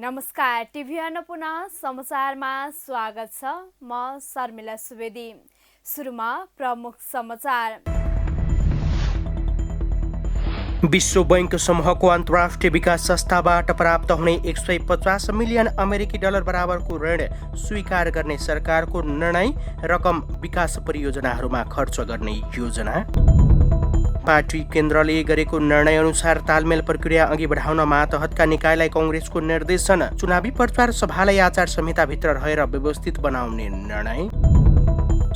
नमस्कार, टिभी अन्नपूर्ण समाचारमा स्वागत छ। म शर्मिला सुवेदी। सुरुमा प्रमुख समाचार। विश्व बैंक समूहको अन्तर्राष्ट्रिय विकास संस्थाबाट प्राप्त हुने 150 मिलियन अमेरिकी डलर बराबरको ऋण स्वीकार गर्ने सरकारको निर्णय, रकम विकास परियोजनाहरूमा खर्च गर्ने योजना। पार्टी केन्द्रले गरेको निर्णय अनुसार तालमेल प्रक्रिया अघि बढाउन मातहतका निकायलाई कांग्रेसको निर्देशन, चुनावी प्रचार सभालाई आचार संहिताभित्र रहेर व्यवस्थित बनाउने निर्णय।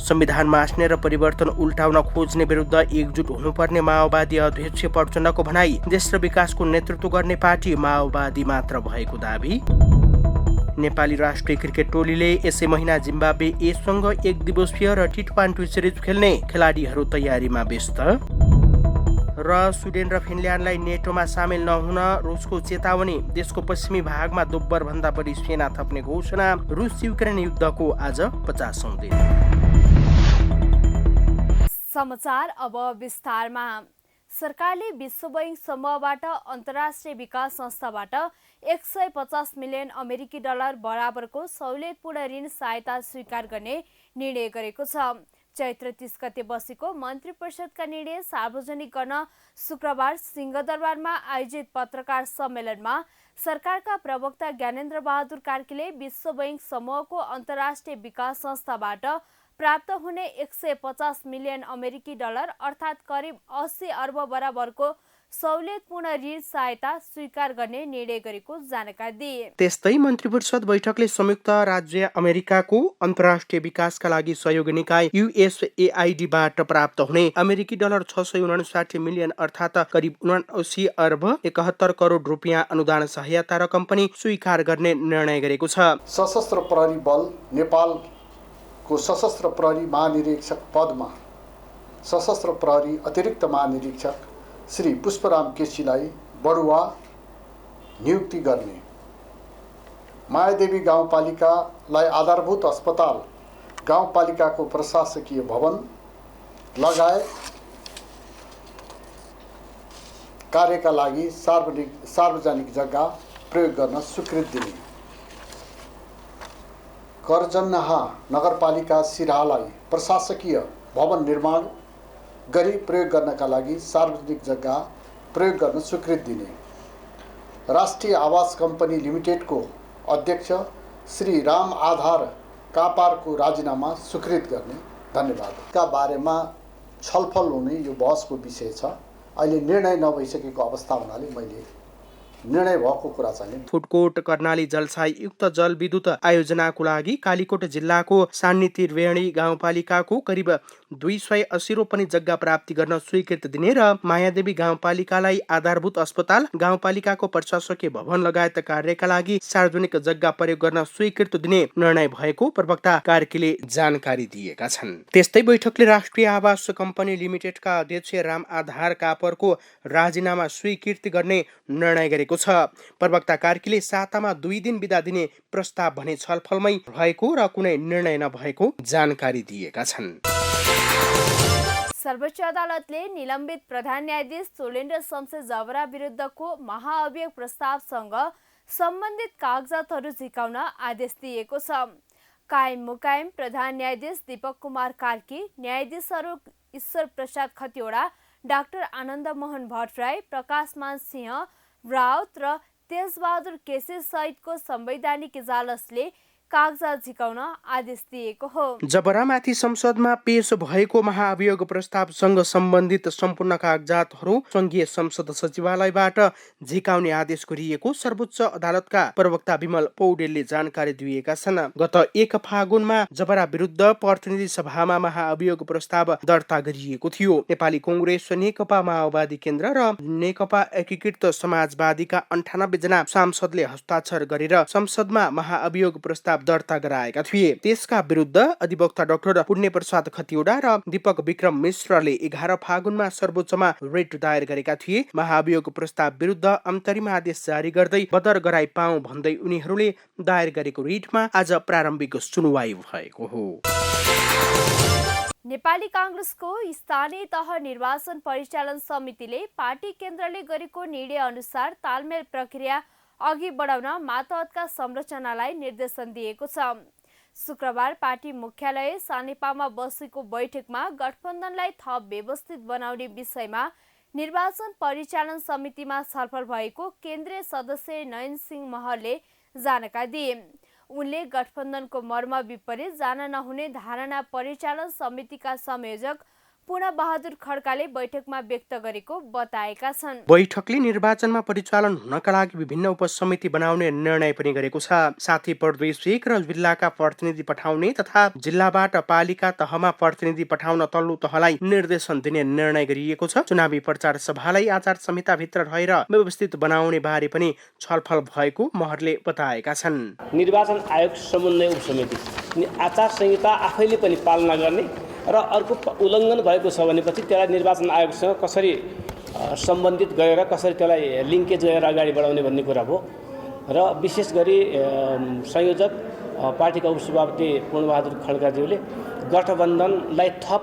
संविधान मास्ने र परिवर्तन उल्टाउन खोज्ने विरुद्ध एकजुट हुनुपर्ने माओवादी अध्यक्ष प्रचण्डको भनाई। देश र विकासको नेतृत्व गर्ने पार्टी माओवादी मात्र भएको दाबी। नेपाली राष्ट्रिय क्रिकेट टोलीले यसै महिना जिम्बाब्वे एसँग एक दिवसीय र टी20 सिरिज खेल्ने, खेलाडीहरू तयारीमा व्यस्त। र स्विडेन र फिनल्यान्डलाई नेटोमा सामेल नहुन रुसको चेतावनी। देशको पश्चिमी भागमा दोब्बर भन्दा बढी सेना थप्ने घोषणा। रुस युक्रेन युद्धको आज 50औं दिन। समाचार अब विस्तारमा। सरकारले विश्व बैंक समूहबाट अन्तर्राष्ट्रिय विकास संस्थाबाट 150 मिलियन अमेरिकी डलर बराबरको सहुलियतपूर्ण ऋण सहायता स्वीकार गर्ने निर्णय गरेको छ। चैत्र 30 गते बसेको मन्त्री परिषदका निर्णय सार्वजनिक गर्न शुक्रबार सिंहदरबारमा आयोजित पत्रकार सम्मेलनमा सरकारका प्रवक्ता ज्ञानेन्द्र बहादुर कार्कीले विश्व बैंक समूहको अन्तर्राष्ट्रिय विकास संस्थाबाट प्राप्त हुने 150 मिलियन अमेरिकी डलर अर्थात् करिब 80 अर्ब बराबरको सहुलियतपूर्ण ऋण सहायता स्वीकार गर्ने निर्णय गरेको जानकारी दिए। त्यस्तै मन्त्री परिषद बैठकले संयुक्त राज्य अमेरिकाको अन्तर्राष्ट्रिय विकासका लागि सहयोग निकाय USAID-बाट प्राप्त हुने अमेरिकी डलर 659 मिलियन अर्थात् करिब 79 अर्ब 71 करोड रुपियाँ अनुदान सहायता रकम पनि स्वीकार गर्ने निर्णय गरेको छ। सशस्त्र प्रहरी बल नेपालको सशस्त्र प्रहरी महानिरीक्षक पदमा सशस्त्र प्रहरी अतिरिक्त महानिरीक्षक श्री पुष्पराम केसीलाई बढुवा नियुक्ति गर्ने, मायादेवी गाउँपालिकालाई आधारभूत अस्पताल, गाउँपालिकाको प्रशासकीय भवन लगायत कार्यका लागि सार्वजनिक जग्गा प्रयोग गर्न स्वीकृति दिने, करजन्नाहा नगरपालिका सिराहालाई प्रशासकीय भवन निर्माण गरी प्रयोग गर्नका लागि सार्वजनिक जग्गा प्रयोग गर्न स्वीकृति दिने, राष्ट्रिय आवास कम्पनी लिमिटेडको अध्यक्ष श्री राम आधार कापारको राजीनामा स्वीकृत गर्ने। धन्यवादका बारेमा छलफल हुने यो बहसको विषय छ। अहिले निर्णय नभइसकेको अवस्था हुनाले मैले निर्णय भएको कुरा चाहिँ फुडकोट कर्णाली जलसाई युक्त जलविद्युत आयोजनाको लागि कालीकोट जिल्लाको सान्नी त्रिवेणी गाउँपालिकाको करिब 280 रोपनी जग्गा प्राप्ति गर्न स्वीकृति दिने र मायादेवी गाउँपालिकालाई आधारभूत अस्पताल, गाउँपालिकाको प्रशासकीय भवन लगायत कार्यका लागि सार्वजनिक जग्गा प्रयोग गर्न स्वीकृति दिने निर्णय भएको प्रवक्ता कार्कीले जानकारी दिएका छन्। त्यस्तै बैठकले राष्ट्रिय आवास कम्पनी लिमिटेडका अध्यक्ष राम आधार कापरको राजीनामा स्वीकृति गर्ने निर्णय गरेको छ। प्रवक्ता कार्कीले सातामा 2 दिन बिदा दिने प्रस्ताव भने छलफलमै रहेको र कुनै निर्णय नभएको जानकारी दिएका छन्। सर्वोच्च अदालतले निलम्बित प्रधान न्यायाधीश सोलेन्द्र शमशेर जबरा विरुद्धको महाअभियोग प्रस्तावसँग सम्बन्धित कागजातहरू झिकाउन आदेश दिएको छ। कायम मुकायम प्रधान न्यायाधीश दीपक कुमार कार्की, न्यायाधीशहरू ईश्वर प्रसाद खतिवडा, डाक्टर आनन्द मोहन भट्टराई, प्रकाशमान सिंह राउत र तेजबहादुर केसी सहितको संवैधानिक इजलासले कागजात झिकाउन आदेश दिएको हो। जबरामाथि संसदमा पेश भएको महाअभियोग प्रस्तावसँग सम्बन्धित सम्पूर्ण कागजातहरू संघीय संसद सचिवालयबाट झिकाउने आदेश गरिएको सर्वोच्च अदालतका प्रवक्ता विमल पौडेलले जानकारी दिएका छन्। गत 1 फागुनमा जबरा विरुद्ध प्रतिनिधि सभामा महाअभियोग प्रस्ताव दर्ता गरिएको थियो। नेपाली कांग्रेस, नेकपा माओवादी केन्द्र र नेकपा एकीकृत समाजवादीका 98 जना सांसदले हस्ताक्षर गरेर संसदमा महाअभियोग प्रस्ताव दर्ता गराएका थिए। त्यसका विरुद्ध अधिवक्ता डाक्टर पुण्य प्रसाद खतिवडा र दीपक विक्रम मिश्रले 11 फागुनमा सर्वोच्चमा रिट दायर गरेका थिए। महाअभियोग प्रस्ताव विरुद्ध अन्तरिम आदेश जारी गर्दै बदर गराई पाऊँ भन्दै उनीहरूले दायर गरेको रिटमा आज प्रारम्भिक सुनवाई भएको हो। नेपाली कांग्रेसको स्थानीय तह निर्वाचन परिचालन समितिले पार्टी केन्द्रले गरेको निर्णय अनुसार तालमेल प्रक्रिया अघि बढाउन मातहतका संरचनालाई निर्देशन दिएको छ। शुक्रबार पार्टी मुख्यालय सानेपामा बसेको बैठकमा गठबन्धनलाई थप व्यवस्थित बनाउने विषयमा निर्वाचन परिचालन समितिमा छलफल भएको केन्द्रीय सदस्य नयन सिंह महलले जानकारी दिए। उनले गठबन्धनको मर्म विपरीत जान नहुने धारणा परिचालन समितिका संयोजक पूर्ण बहादुर खड्काले बैठकमा व्यक्त गरेको बताएका छन्। बैठकले निर्वाचनमा परिचालन हुनका लागि विभिन्न उपसमिति बनाउने निर्णय पनि गरेको छ। साथै प्रदेशिक र जिल्लाका प्रतिनिधि पठाउने तथा जिल्लाबाट पालिका तहमा प्रतिनिधि पठाउन तल्लो तहलाई निर्देशन दिने निर्णय गरिएको छ। चुनावी प्रचार सभालाई आचार संहिताभित्र रहेर व्यवस्थित बनाउने बारे पनि छलफल भएको महरले बताएका छन्। निर्वाचन आयोग समन्वय उपसमिति आचार संहिता आफैले पनि पालना गर्ने र अर्को उल्लङ्घन भएको छ भनेपछि त्यसलाई निर्वाचन आयोगसँग कसरी सम्बन्धित गरेर कसरी त्यसलाई लिङ्केज गरेर अगाडि बढाउने भन्ने कुरा हो। र विशेष गरी संयोजक पार्टीका उपसभापति पूर्णबहादुर खड्काज्यूले गठबन्धनलाई थप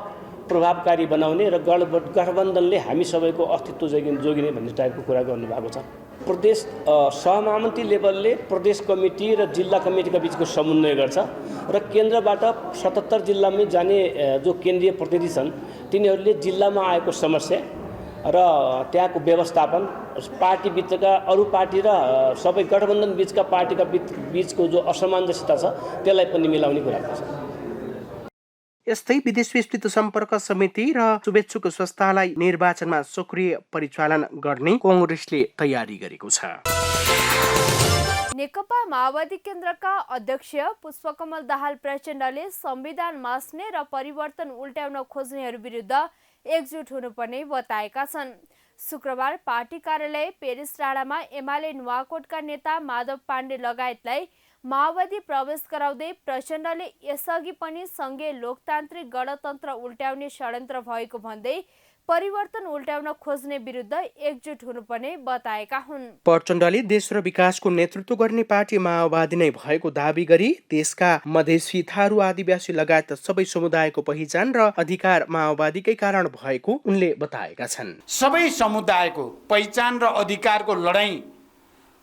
प्रभावकारी बनाउने र गठबन्धनले हामी सबैको अस्तित्व जोगिने भन्ने टाइपको कुरा गर्नुभएको छ। प्रदेश सहमति लेभलले प्रदेश कमिटी र जिल्ला कमिटीका बिचको समन्वय गर्छ र केन्द्रबाट 77 जिल्लामै जाने जो केन्द्रीय प्रतिनिधि छन् तिनीहरूले जिल्लामा आएको समस्या र त्यहाँको व्यवस्थापन पार्टीभित्रका अरू पार्टी र सबै गठबन्धन बिचका पार्टीका बिचको जो असमञ्जसता छ त्यसलाई पनि मिलाउने कुरा गर्छ। यस्तै विदेश विस्तृत सम्पर्क समिति र शुभेच्छुक संस्थालाई निर्वाचनमा सक्रिय परिचालन गर्ने कांग्रेसले तयारी गरेको छ। नेकपा माओवादी केन्द्रका अध्यक्ष पुष्पकमल दाहाल प्रचण्डले संविधान मास्ने र परिवर्तन उल्ट्याउन खोज्नेहरू विरुद्ध एकजुट हुनुपर्ने बताएका छन्। शुक्रबार पार्टी कार्यालय पेरिस डाँडामा एमाले नुवाकोटका नेता माधव पाण्डे लगायतलाई माओवादी प्रवेश गराउँदै प्रचण्डले यसअघि पनि सङ्घीय लोकतान्त्रिक गणतन्त्र उल्ट्याउने षड्यन्त्र भएको भन्दै परिवर्तन उल्ट्याउन खोज्ने विरुद्ध एकजुट हुनुपर्ने बताएका हुन्। प्रचण्डले देश र विकासको नेतृत्व गर्ने पार्टी माओवादी नै भएको दाबी गरी देशका मधेसी थारू आदिवासी लगायत सबै समुदायको पहिचान र अधिकार माओवादीकै कारण भएको उनले बताएका छन्। सबै समुदायको पहिचान र अधिकारको लडाईँ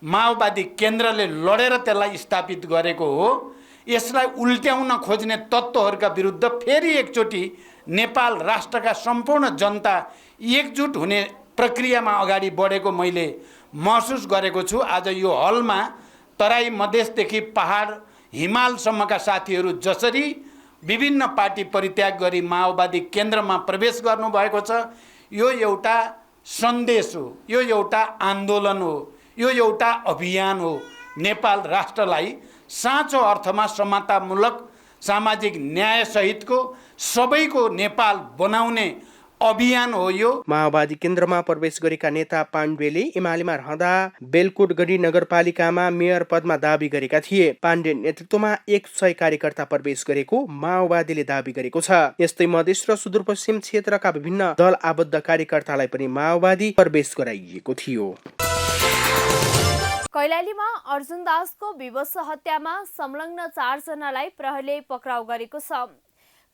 माओवादी केन्द्रले लडेर त्यसलाई स्थापित गरेको हो। यसलाई उल्ट्याउन खोज्ने तत्त्वहरूका विरुद्ध फेरि एकचोटि नेपाल राष्ट्रका सम्पूर्ण जनता एकजुट हुने प्रक्रियामा अगाडि बढेको मैले महसुस गरेको छु। आज यो हलमा तराई मधेसदेखि पहाड हिमालसम्मका साथीहरू जसरी विभिन्न पार्टी परित्याग गरी माओवादी केन्द्रमा प्रवेश गर्नुभएको छ, यो एउटा सन्देश हो, यो एउटा आन्दोलन हो, यो एउटा अभियान हो। नेपाल राष्ट्रलाई साँचो अर्थमा समतामूलक सामाजिक न्याय सहितको सबैको नेपाल बनाउने अभियान हो यो। माओवादी केन्द्रमा प्रवेश गरेका नेता पाण्डेले एमालेमा रहँदा बेलकोटगढी नगरपालिकामा मेयर पदमा दाबी गरेका थिए। पाण्डे नेतृत्वमा 100 कार्यकर्ता प्रवेश गरेको माओवादीले दाबी गरेको छ। यस्तै मधेस र सुदूरपश्चिम क्षेत्रका विभिन्न दल आबद्ध कार्यकर्तालाई पनि माओवादी प्रवेश गराइएको थियो। कैलालीमा अर्जुन दासको विवश हत्यामा संलग्न 4 जनालाई प्रहरीले पक्राउ गरेको छ।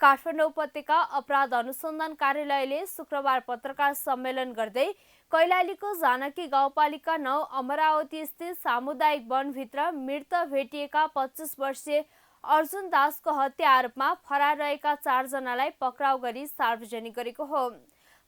काठमाडौँ उपत्यका अपराध अनुसन्धान कार्यालयले शुक्रबार पत्रकार सम्मेलन गर्दै कैलालीको जानकी गाउँपालिका 9 अमरावती स्थित सामुदायिक वनभित्र मृत भेटिएका 25 वर्षीय अर्जुन दासको हत्या आरोपमा फरार रहेका 4 जनालाई पक्राउ गरी सार्वजनिक गरेको हो।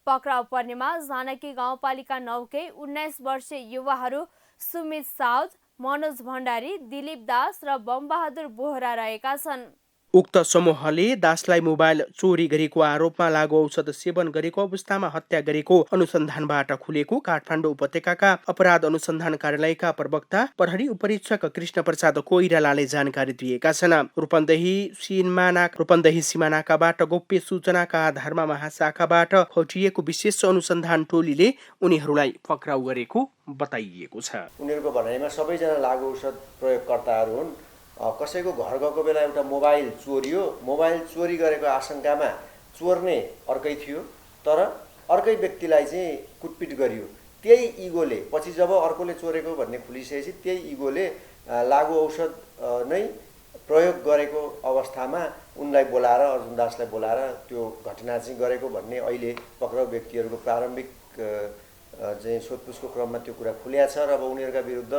पक्राउ पर्नेमा जानकी गाउँपालिका 9 कै 19 वर्षीय युवाहरू सुमित साउद, मनोज भण्डारी, दिलीप दास र बमबहादुर बोहरा रहेका छन्। उक्त समूहले दासलाई मोबाइल चोरी गरेको आरोपमा लागू औषध सेवन गरेको अवस्थामा हत्या गरेको अनुसन्धानबाट खुलेको काठमाडौँ उपत्यकाका अपराध अनुसन्धान कार्यालयका प्रवक्ता प्रहरी उपरीक्षक कृष्ण प्रसाद कोइरालाले जानकारी दिएका छन्। रूपन्देही सिमानाकाबाट गोप्य सूचनाका आधारमा महाशाखाबाट हटिएको विशेष अनुसन्धान टोलीले उनीहरूलाई पक्राउ गरेको बताइएको छ। उनीहरूको भनाइमा सबैजना लागू औषध प्रयोगकर्ताहरू हुन्। कसैको घर गएको बेला एउटा मोबाइल चोरियो, मोबाइल चोरी गरेको आशंकामा चोर्ने अर्कै थियो, तर अर्कै व्यक्तिलाई चाहिँ कुटपिट गरियो। त्यही इगोले पछि जब अर्कोले चोरेको भन्ने खुलिसकेपछि त्यही इगोले लागू औषध नै प्रयोग गरेको अवस्थामा उनलाई बोलाएर, अर्जुन दासलाई बोलाएर त्यो घटना चाहिँ गरेको भन्ने अहिले पक्राउ व्यक्तिहरूको प्रारम्भिक चाहिँ सोधपुछको क्रममा त्यो कुरा खुल्या छ र अब उनीहरूका विरुद्ध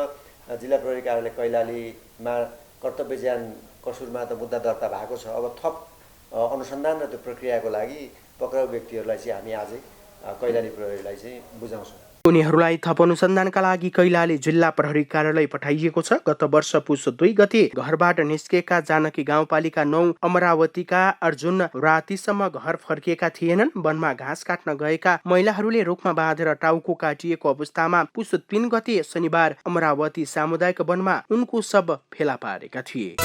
जिल्ला प्रहरी कार्यालय कैलालीमा कर्तव्य ज्यान कसुरमा त मुद्दा दर्ता भएको छ। अब थप अनुसन्धान र त्यो प्रक्रियाको लागि पक्राउ व्यक्तिहरूलाई चाहिँ हामी आजै कैलाली प्रहरीलाई चाहिँ बुझाउँछौँ। उनीहरूलाई थप अनुसन्धानका लागि कैलाली जिल्ला प्रहरी कार्यालय पठाइएको छ। गत वर्ष पुस 2 गते घरबाट निस्केका जानकी गाउँपालिका 9 अमरावतीका अर्जुन रातिसम्म घर फर्किएका थिएनन्। वनमा घाँस काट्न गएका महिलाहरूले रुखमा बाँधेर टाउको काटिएको अवस्थामा पुस 3 गते शनिबार अमरावती सामुदायिक वनमा उनको शव फेला पारेका थिए।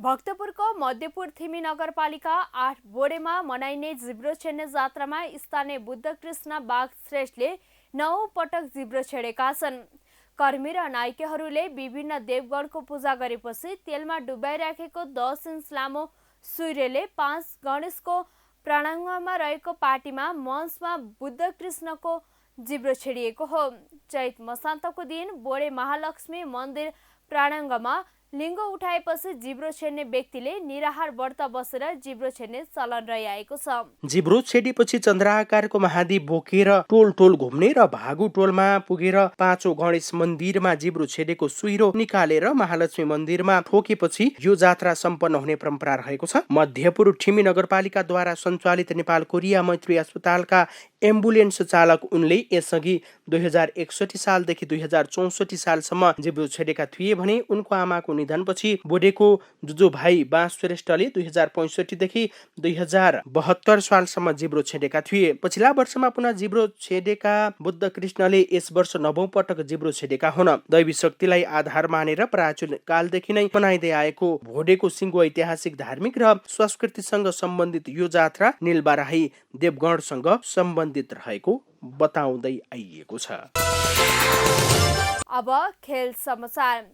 भक्तपुरको मध्यपुर थिमी नगरपालिका 8 बोडेमा मनाइने जिब्रो छेड्ने जात्रामा स्थानीय बुद्धकृष्ण बाग श्रेष्ठले 9 पटक जिब्रो छेडेका छन्। कर्मी र नायिकाहरूले विभिन्न देवगणको पूजा गरेपछि तेलमा डुबाइराखेको 10 इन्च लामो सूर्यले 5 गणेशको प्राङ्गणमा रहेको पार्टीमा मञ्चमा बुद्धकृष्णको जिब्रो छेडिएको हो। चैत मसान्तको दिन बोडे महालक्ष्मी मन्दिर प्राङ्गणमा लिङ्गो उठाएपछि जिब्रो छेड्ने व्यक्तिले निराहार व्रत बसेर जिब्रो छेड्ने चलन रहिआएको छ। जिब्रो छेडेपछि चन्द्राकारको महादीप बोकेर टोल टोल घुम्ने र भागु टोलमा पुगेर 5 गणेश मन्दिरमा जिब्रो छेडेको सुइरो निकालेर महालक्ष्मी मन्दिरमा ठोकेपछि यो जात्रा सम्पन्न हुने परम्परा रहेको छ। मध्यपुर ठिमी नगरपालिकाद्वारा सञ्चालित नेपाल कोरिया मैत्री अस्पतालका एम्बुलेन्स चालक उनले यसअघि 2061 सालदेखि 2064 सालसम्म जिब्रो छेडेका थिए भने उनको आमाको निधनपछि बोडेको जुजो भाइ बाँस श्रेष्ठले 2065 देखि 2072 सालसम्म जिब्रो छेडेका थिए। पछिल्ला वर्षमा पुनः जिब्रो छेडेका बुद्ध कृष्णले यस वर्ष 9औं पटक जिब्रो छेडेका हुन्। दैवी शक्तिलाई आधार मानेर प्राचीन कालदेखि नै मनाइदै आएको बोडेको सिङ्गो ऐतिहासिक धार्मिक र संस्कृतिसँग सम्बन्धित यो जात्रा नीलबाराही देवगणसँग सम्बन्धित रहेको बताउँदै आइएको छ। अब खेल समाचार।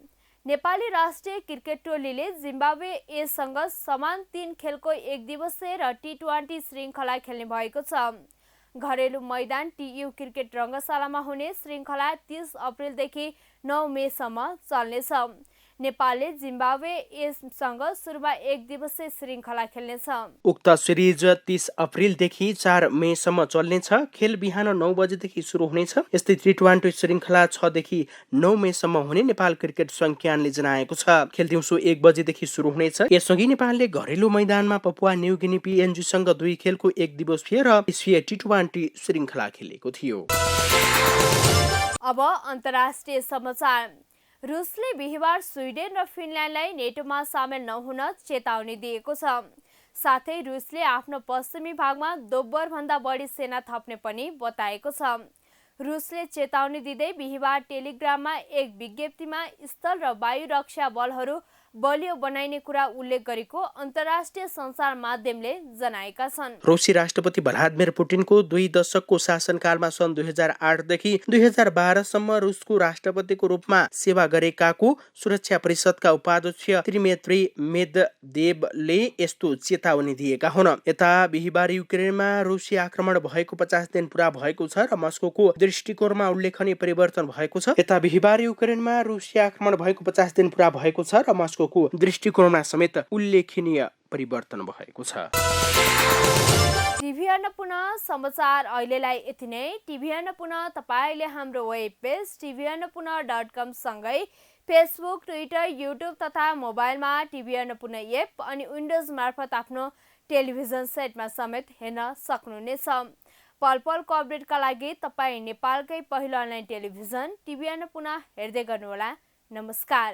नेपाली राष्ट्रिय क्रिकेट टोलीले जिम्बाब्वे एसँग समान 3 खेलको 1 दिवसीय र T20 श्रृङ्खला खेल्ने भएको छ। घरेलु मैदान TU क्रिकेट रङ्गशालामा हुने श्रृङ्खला 30 अप्रिलदेखि 9 मेसम्म चल्नेछ। नेपालले जिम्बाब्वे एसँग सुरुमा 1 दिवसीय श्रृङ्खला खेल्नेछ। उक्त सिरिज 30 अप्रिलदेखि 4 मेसम्म चल्नेछ। खेल बिहान 9 बजेदेखि सुरु हुनेछ। यस्तै T20 श्रृङ्खला 6 देखि 9 मेसम्म हुने नेपाल क्रिकेट संज्ञानले जनाएको छ। खेल दिउँसो 1 बजेदेखि सुरु हुनेछ। यसअघि नेपालले घरेलु मैदानमा पपुवा न्यू गिनी PNG सँग 2 खेलको 1 दिवसीय र एसिया T20 श्रृङ्खला खेलेको थियो। अब अन्तर्राष्ट्रिय समाचार। रुसले बिहिबार स्विडेन र फिनल्यान्डलाई नेटोमा सामेल नहुन चेतावनी दिएको छ। साथै रुसले आफ्नो पश्चिमी भागमा दोब्बरभन्दा बढी सेना थप्ने पनि बताएको छ। रुसले चेतावनी दिँदै बिहिबार टेलिग्राममा एक विज्ञप्तिमा स्थल र वायु रक्षा बलहरू बलियो बनाइने कुरा उल्लेख गरेको अन्तर्राष्ट्रिय सञ्चार माध्यमले जनाएका छन्। रुसी राष्ट्रपति भ्लादिमिर पुटिनको 2 दशकको शासनकालमा सन् 2008 देखि 2012 सम्म रुसको राष्ट्रपतिको रूपमा सेवा गरेकाको सुरक्षा परिषदका उपाध्यक्ष दिमित्री मेदवेदेवले यस्तो चेतावनी दिएका हुन्। यता बिहिबार युक्रेनमा रुसी आक्रमण भएको 50 दिन पूरा भएको छ र मस्कोको दृष्टिकोणमा उल्लेखनीय परिवर्तन भएको छ। यता बिहिबार युक्रेनमा रुसी आक्रमण भएको 50 दिन पूरा भएको छ र मस्कोको दृष्टिकोणमा समेत उल्लेखनीय परिवर्तन भएको छ। टिभी अन्नपूर्ण समाचार अहिलेलाई यति नै। टिभी अन्नपूर्ण तपाईले हाम्रो वेब पेज tvannapuna.com सँगै फेसबुक, ट्विटर, युट्युब तथा मोबाइलमा टिभी अन्नपूर्ण एप अनि विन्डोज मार्फत आफ्नो टेलिभिजन सेटमा समेत हेर्न सक्नुहुनेछ। पल पलको अपडेटका लागि तपाईँ नेपालकै पहिलो अनलाइन टेलिभिजन टिभी अन्नपूर्ण हेर्दै गर्नुहोला। नमस्कार।